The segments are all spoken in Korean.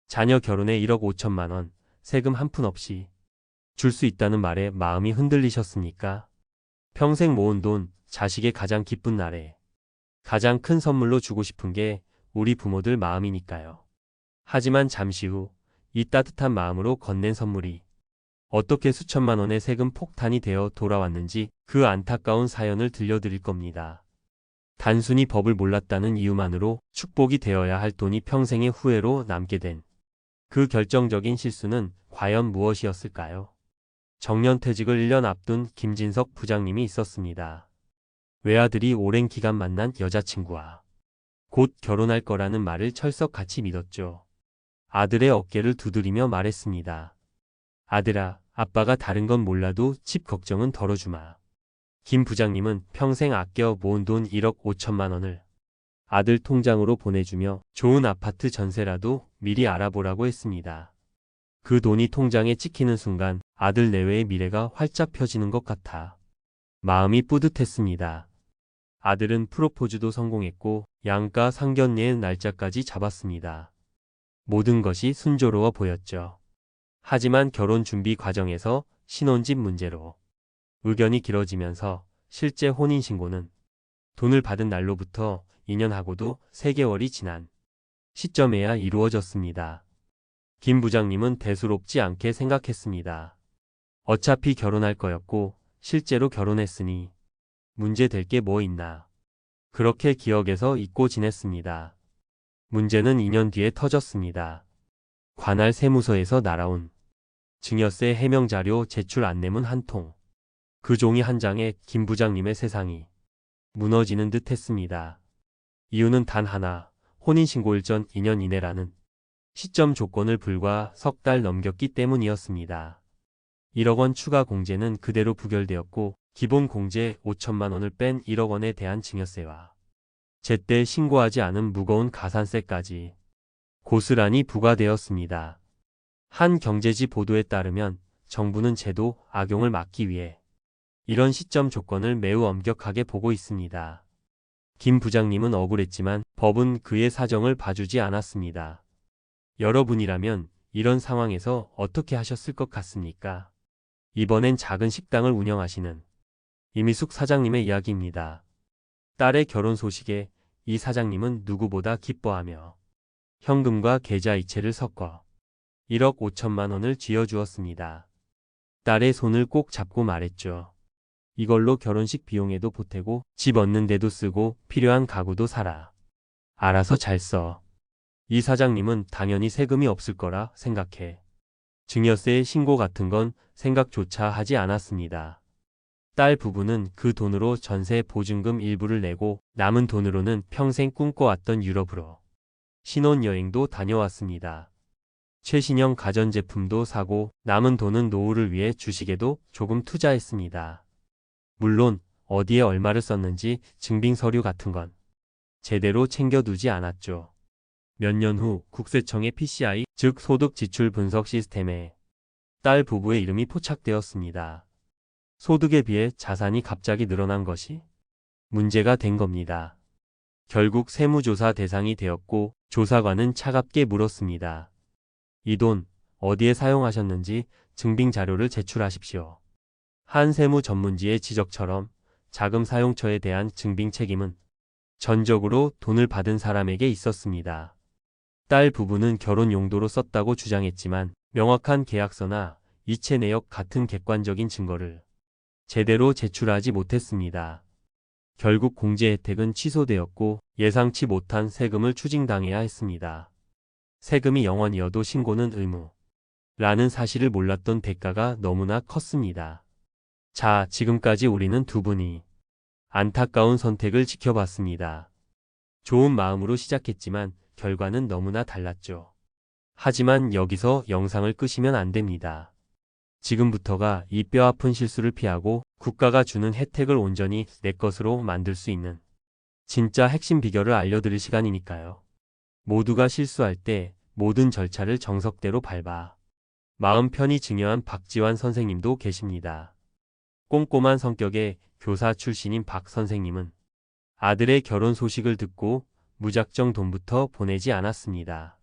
자녀 결혼에 1억 5천만 원, 세금 한 푼 없이 줄 수 있다는 말에 마음이 흔들리셨습니까? 평생 모은 돈, 자식의 가장 기쁜 날에 가장 큰 선물로 주고 싶은 게 우리 부모들 마음이니까요. 하지만 잠시 후 이 따뜻한 마음으로 건넨 선물이 어떻게 수천만 원의 세금 폭탄이 되어 돌아왔는지 그 안타까운 사연을 들려드릴 겁니다. 단순히 법을 몰랐다는 이유만으로 축복이 되어야 할 돈이 평생의 후회로 남게 된 그 결정적인 실수는 과연 무엇이었을까요? 정년퇴직을 1년 앞둔 김진석 부장님이 있었습니다. 외아들이 오랜 기간 만난 여자친구와 곧 결혼할 거라는 말을 철석같이 믿었죠. 아들의 어깨를 두드리며 말했습니다. 아들아, 아빠가 다른 건 몰라도 집 걱정은 덜어주마. 김 부장님은 평생 아껴 모은 돈 1억 5천만 원을 아들 통장으로 보내주며 좋은 아파트 전세라도 미리 알아보라고 했습니다. 그 돈이 통장에 찍히는 순간 아들 내외의 미래가 활짝 펴지는 것 같아 마음이 뿌듯했습니다. 아들은 프로포즈도 성공했고 양가 상견례의 날짜까지 잡았습니다. 모든 것이 순조로워 보였죠. 하지만 결혼 준비 과정에서 신혼집 문제로 의견이 길어지면서 실제 혼인신고는 돈을 받은 날로부터 2년하고도 3개월이 지난 시점에야 이루어졌습니다. 김 부장님은 대수롭지 않게 생각했습니다. 어차피 결혼할 거였고 실제로 결혼했으니 문제될 게 뭐 있나. 그렇게 기억에서 잊고 지냈습니다. 문제는 2년 뒤에 터졌습니다. 관할 세무서에서 날아온 증여세 해명자료 제출 안내문 한 통. 그 종이 한 장에 김 부장님의 세상이 무너지는 듯 했습니다. 이유는 단 하나, 혼인신고일 전 2년 이내라는 시점 조건을 불과 석 달 넘겼기 때문이었습니다. 1억 원 추가 공제는 그대로 부결되었고 기본 공제 5천만 원을 뺀 1억 원에 대한 증여세와 제때 신고하지 않은 무거운 가산세까지 고스란히 부과되었습니다. 한 경제지 보도에 따르면 정부는 제도 악용을 막기 위해 이런 시점 조건을 매우 엄격하게 보고 있습니다. 김 부장님은 억울했지만 법은 그의 사정을 봐주지 않았습니다. 여러분이라면 이런 상황에서 어떻게 하셨을 것 같습니까? 이번엔 작은 식당을 운영하시는 이미숙 사장님의 이야기입니다. 딸의 결혼 소식에 이 사장님은 누구보다 기뻐하며 현금과 계좌이체를 섞어 1억 5천만 원을 쥐어주었습니다. 딸의 손을 꼭 잡고 말했죠. 이걸로 결혼식 비용에도 보태고 집 얻는 데도 쓰고 필요한 가구도 사라. 알아서 잘 써. 이 사장님은 당연히 세금이 없을 거라 생각해 증여세 신고 같은 건 생각조차 하지 않았습니다. 딸 부부는 그 돈으로 전세 보증금 일부를 내고 남은 돈으로는 평생 꿈꿔왔던 유럽으로 신혼여행도 다녀왔습니다. 최신형 가전제품도 사고 남은 돈은 노후를 위해 주식에도 조금 투자했습니다. 물론 어디에 얼마를 썼는지 증빙서류 같은 건 제대로 챙겨두지 않았죠. 몇 년 후 국세청의 PCI, 즉 소득 지출 분석 시스템에 딸 부부의 이름이 포착되었습니다. 소득에 비해 자산이 갑자기 늘어난 것이 문제가 된 겁니다. 결국 세무조사 대상이 되었고 조사관은 차갑게 물었습니다. 이 돈 어디에 사용하셨는지 증빙 자료를 제출하십시오. 한 세무 전문지의 지적처럼 자금 사용처에 대한 증빙 책임은 전적으로 돈을 받은 사람에게 있었습니다. 딸 부부는 결혼 용도로 썼다고 주장했지만 명확한 계약서나 이체 내역 같은 객관적인 증거를 제대로 제출하지 못했습니다. 결국 공제 혜택은 취소되었고 예상치 못한 세금을 추징당해야 했습니다. 세금이 0원이어도 신고는 의무. 라는 사실을 몰랐던 대가가 너무나 컸습니다. 자, 지금까지 우리는 두 분이 안타까운 선택을 지켜봤습니다. 좋은 마음으로 시작했지만 결과는 너무나 달랐죠. 하지만 여기서 영상을 끄시면 안 됩니다. 지금부터가 이 뼈아픈 실수를 피하고 국가가 주는 혜택을 온전히 내 것으로 만들 수 있는 진짜 핵심 비결을 알려드릴 시간이니까요. 모두가 실수할 때 모든 절차를 정석대로 밟아 마음 편히 증여한 박지환 선생님도 계십니다. 꼼꼼한 성격의 교사 출신인 박 선생님은 아들의 결혼 소식을 듣고 무작정 돈부터 보내지 않았습니다.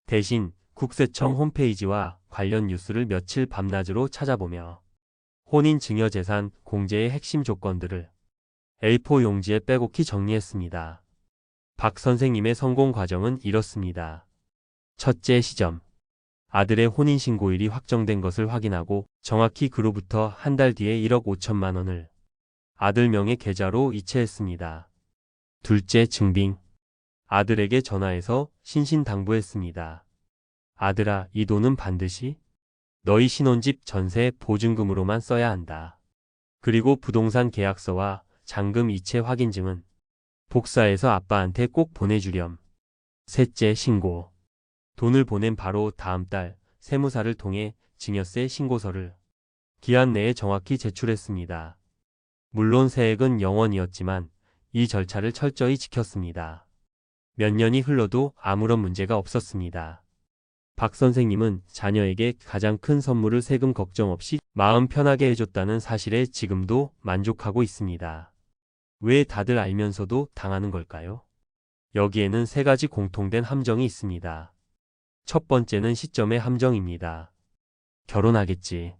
대신 국세청 홈페이지와 관련 뉴스를 며칠 밤낮으로 찾아보며 혼인 증여 재산 공제의 핵심 조건들을 A4 용지에 빼곡히 정리했습니다. 박 선생님의 성공 과정은 이렇습니다. 첫째 시점. 아들의 혼인신고일이 확정된 것을 확인하고 정확히 그로부터 한 달 뒤에 1억 5천만 원을 아들 명의 계좌로 이체했습니다. 둘째 증빙. 아들에게 전화해서 신신당부했습니다. 아들아, 이 돈은 반드시 너희 신혼집 전세 보증금으로만 써야 한다. 그리고 부동산 계약서와 잔금 이체 확인증은 복사해서 아빠한테 꼭 보내주렴. 셋째 신고. 돈을 보낸 바로 다음 달 세무사를 통해 증여세 신고서를 기한 내에 정확히 제출했습니다. 물론 세액은 0원이었지만 이 절차를 철저히 지켰습니다. 몇 년이 흘러도 아무런 문제가 없었습니다. 박 선생님은 자녀에게 가장 큰 선물을 세금 걱정 없이 마음 편하게 해줬다는 사실에 지금도 만족하고 있습니다. 왜 다들 알면서도 당하는 걸까요? 여기에는 세 가지 공통된 함정이 있습니다. 첫 번째는 시점의 함정입니다. 결혼하겠지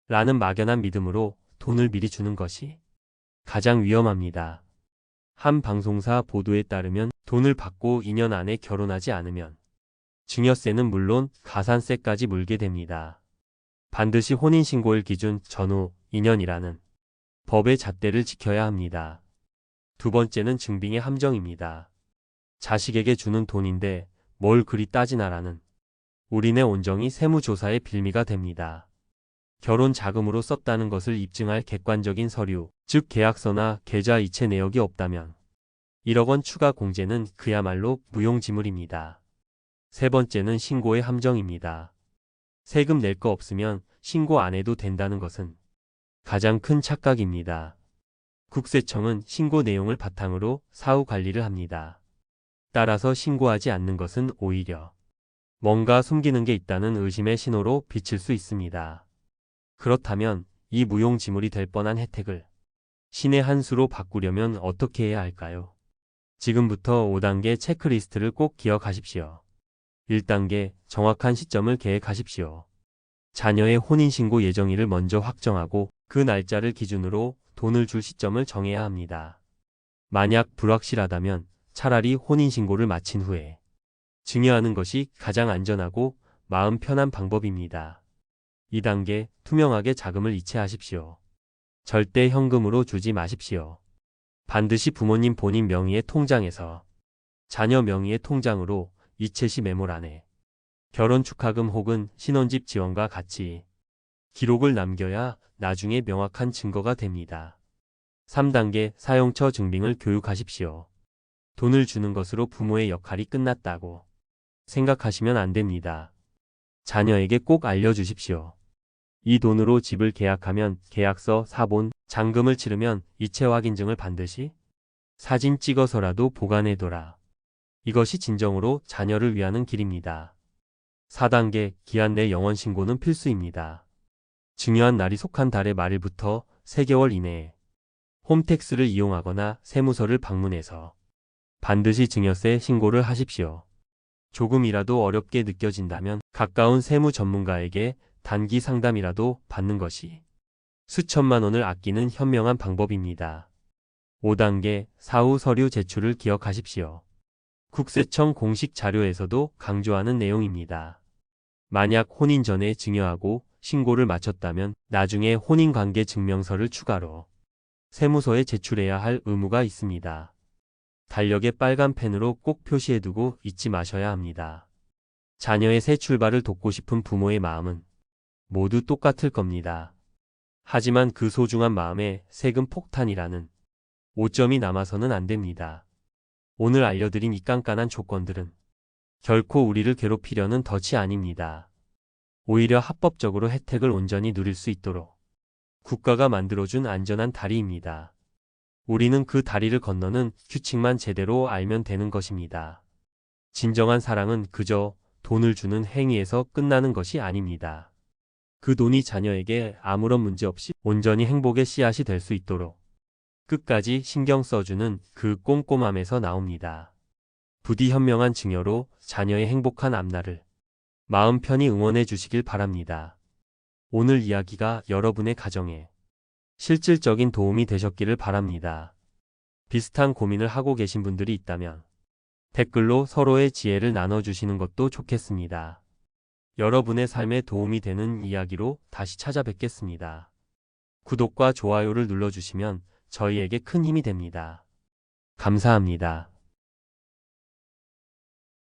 라는 막연한 믿음으로 돈을 미리 주는 것이 가장 위험합니다. 한 방송사 보도에 따르면 돈을 받고 2년 안에 결혼하지 않으면 증여세는 물론 가산세까지 물게 됩니다. 반드시 혼인신고일 기준 전후 2년이라는 법의 잣대를 지켜야 합니다. 두 번째는 증빙의 함정입니다. 자식에게 주는 돈인데 뭘 그리 따지나라는 우리네 온정이 세무조사의 빌미가 됩니다. 결혼 자금으로 썼다는 것을 입증할 객관적인 서류, 즉 계약서나 계좌 이체 내역이 없다면 1억 원 추가 공제는 그야말로 무용지물입니다. 세 번째는 신고의 함정입니다. 세금 낼 거 없으면 신고 안 해도 된다는 것은 가장 큰 착각입니다. 국세청은 신고 내용을 바탕으로 사후 관리를 합니다. 따라서 신고하지 않는 것은 오히려 뭔가 숨기는 게 있다는 의심의 신호로 비칠 수 있습니다. 그렇다면 이 무용지물이 될 뻔한 혜택을 신의 한 수로 바꾸려면 어떻게 해야 할까요? 지금부터 5단계 체크리스트를 꼭 기억하십시오. 1단계 정확한 시점을 계획하십시오. 자녀의 혼인신고 예정일을 먼저 확정하고 그 날짜를 기준으로 돈을 줄 시점을 정해야 합니다. 만약 불확실하다면 차라리 혼인신고를 마친 후에 증여하는 것이 가장 안전하고 마음 편한 방법입니다. 2단계 투명하게 자금을 이체하십시오. 절대 현금으로 주지 마십시오. 반드시 부모님 본인 명의의 통장에서 자녀 명의의 통장으로 이체 시 메모란에 결혼 축하금 혹은 신혼집 지원과 같이 기록을 남겨야 나중에 명확한 증거가 됩니다. 3단계 사용처 증빙을 교육하십시오. 돈을 주는 것으로 부모의 역할이 끝났다고 생각하시면 안 됩니다. 자녀에게 꼭 알려주십시오. 이 돈으로 집을 계약하면 계약서, 사본, 잔금을 치르면 이체 확인증을 반드시 사진 찍어서라도 보관해둬라. 이것이 진정으로 자녀를 위하는 길입니다. 4단계 기한 내 영원 신고는 필수입니다. 증여한 날이 속한 달의 말일부터 3개월 이내에 홈택스를 이용하거나 세무서를 방문해서 반드시 증여세 신고를 하십시오. 조금이라도 어렵게 느껴진다면 가까운 세무 전문가에게 단기 상담이라도 받는 것이 수천만 원을 아끼는 현명한 방법입니다. 5단계 사후 서류 제출을 기억하십시오. 국세청 공식 자료에서도 강조하는 내용입니다. 만약 혼인 전에 증여하고 신고를 마쳤다면 나중에 혼인관계 증명서를 추가로 세무서에 제출해야 할 의무가 있습니다. 달력에 빨간 펜으로 꼭 표시해두고 잊지 마셔야 합니다. 자녀의 새 출발을 돕고 싶은 부모의 마음은 모두 똑같을 겁니다. 하지만 그 소중한 마음에 세금 폭탄이라는 오점이 남아서는 안 됩니다. 오늘 알려드린 이 깐깐한 조건들은 결코 우리를 괴롭히려는 덫이 아닙니다. 오히려 합법적으로 혜택을 온전히 누릴 수 있도록 국가가 만들어준 안전한 다리입니다. 우리는 그 다리를 건너는 규칙만 제대로 알면 되는 것입니다. 진정한 사랑은 그저 돈을 주는 행위에서 끝나는 것이 아닙니다. 그 돈이 자녀에게 아무런 문제 없이 온전히 행복의 씨앗이 될 수 있도록 끝까지 신경 써주는 그 꼼꼼함에서 나옵니다. 부디 현명한 증여로 자녀의 행복한 앞날을 마음 편히 응원해 주시길 바랍니다. 오늘 이야기가 여러분의 가정에 실질적인 도움이 되셨기를 바랍니다. 비슷한 고민을 하고 계신 분들이 있다면 댓글로 서로의 지혜를 나눠주시는 것도 좋겠습니다. 여러분의 삶에 도움이 되는 이야기로 다시 찾아뵙겠습니다. 구독과 좋아요를 눌러주시면 저희에게 큰 힘이 됩니다. 감사합니다.